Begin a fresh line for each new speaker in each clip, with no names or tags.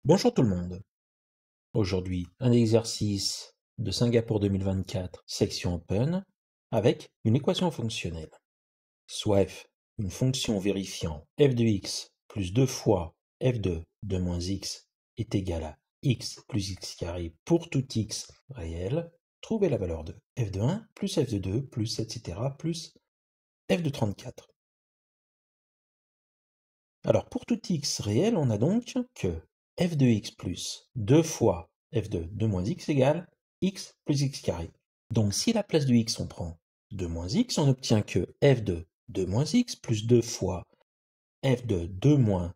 Bonjour tout le monde. Aujourd'hui, un exercice de Singapour 2024, section Open, avec une équation fonctionnelle. Soit f, une fonction vérifiant f de x plus 2 fois f de moins x est égal à x plus x carré pour tout x réel, trouvez la valeur de f de 1 plus f de 2 plus etc. plus f de 34. Alors pour tout x réel, on a donc que f de x plus 2 fois f de 2 moins x égale x plus x carré. Donc si à la place de x on prend 2 moins x, on obtient que f de 2 moins x plus 2 fois f de 2 moins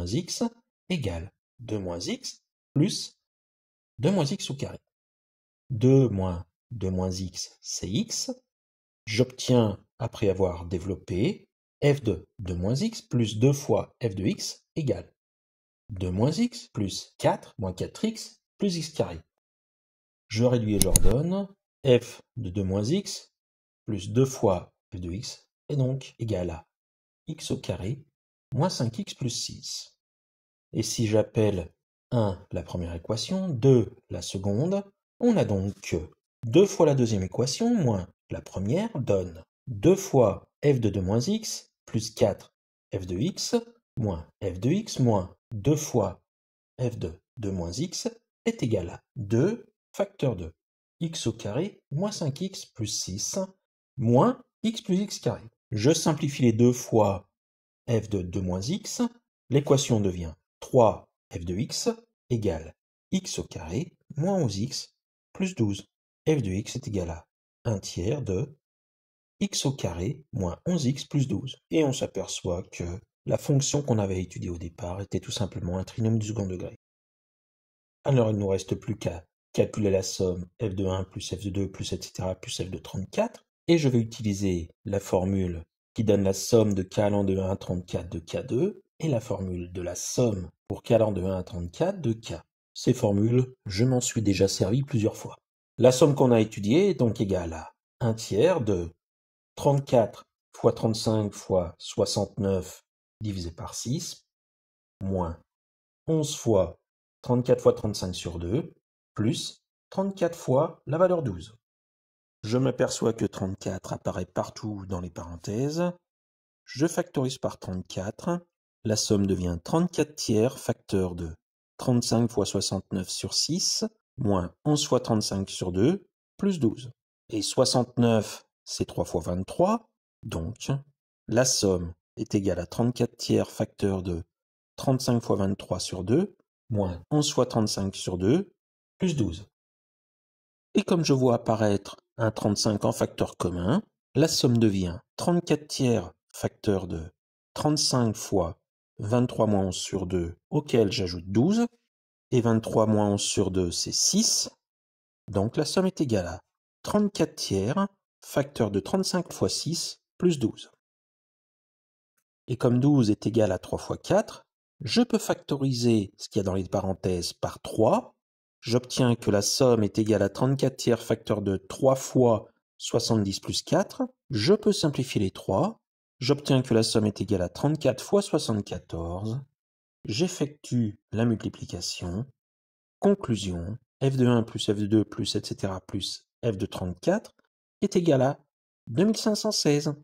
x égale 2 moins x plus 2 moins x au carré. 2 moins x, c'est x. J'obtiens, après avoir développé, f de 2 moins x plus 2 fois f de x égale 2 moins x plus 4 moins 4x plus x carré. Je réduis et j'ordonne. F de 2 moins x plus 2 fois f de x est donc égal à x au carré moins 5x plus 6. Et si j'appelle 1 la première équation, 2 la seconde, on a donc que 2 fois la deuxième équation moins la première donne 2 fois f de 2 moins x plus 4 f de x moins f de x moins 2 fois f de 2 moins x est égal à 2 facteur de x au carré moins 5x plus 6 moins x plus x carré. Je simplifie les deux fois f de 2 moins x, l'équation devient 3 f de x égale x au carré moins 11x plus 12. F de x est égal à 1 tiers de x au carré moins 11x plus 12. Et on s'aperçoit que la fonction qu'on avait étudiée au départ était tout simplement un trinôme du second degré. Alors il ne nous reste plus qu'à calculer la somme f de 1 plus f de 2 plus etc. plus f de 34. Et je vais utiliser la formule qui donne la somme de k allant de 1 à 34 de k2 et la formule de la somme pour k allant de 1 à 34 de k. Ces formules, je m'en suis déjà servi plusieurs fois. La somme qu'on a étudiée est donc égale à 1 tiers de 34 fois 35 fois 69 divisé par 6 moins 11 fois 34 fois 35 sur 2 plus 34 fois la valeur 12. Je m'aperçois que 34 apparaît partout dans les parenthèses. Je factorise par 34. La somme devient 34 tiers facteur de 35 fois 69 sur 6 moins 11 fois 35 sur 2 plus 12. Et 69, c'est 3 fois 23. Donc, la somme est égale à 34 tiers facteur de 35 fois 23 sur 2 moins 11 fois 35 sur 2 plus 12. Et comme je vois apparaître un 35 en facteur commun, la somme devient 34 tiers facteur de 35 fois 23 moins 11 sur 2 auquel j'ajoute 12. Et 23 moins 11 sur 2, c'est 6. Donc la somme est égale à 34 tiers facteur de 35 fois 6 plus 12. Et comme 12 est égal à 3 fois 4, je peux factoriser ce qu'il y a dans les parenthèses par 3. J'obtiens que la somme est égale à 34 tiers facteur de 3 fois 70 plus 4. Je peux simplifier les 3. J'obtiens que la somme est égale à 34 fois 74. J'effectue la multiplication. Conclusion, f de 1 plus f de 2 plus etc. plus f de 34 est égal à 2516.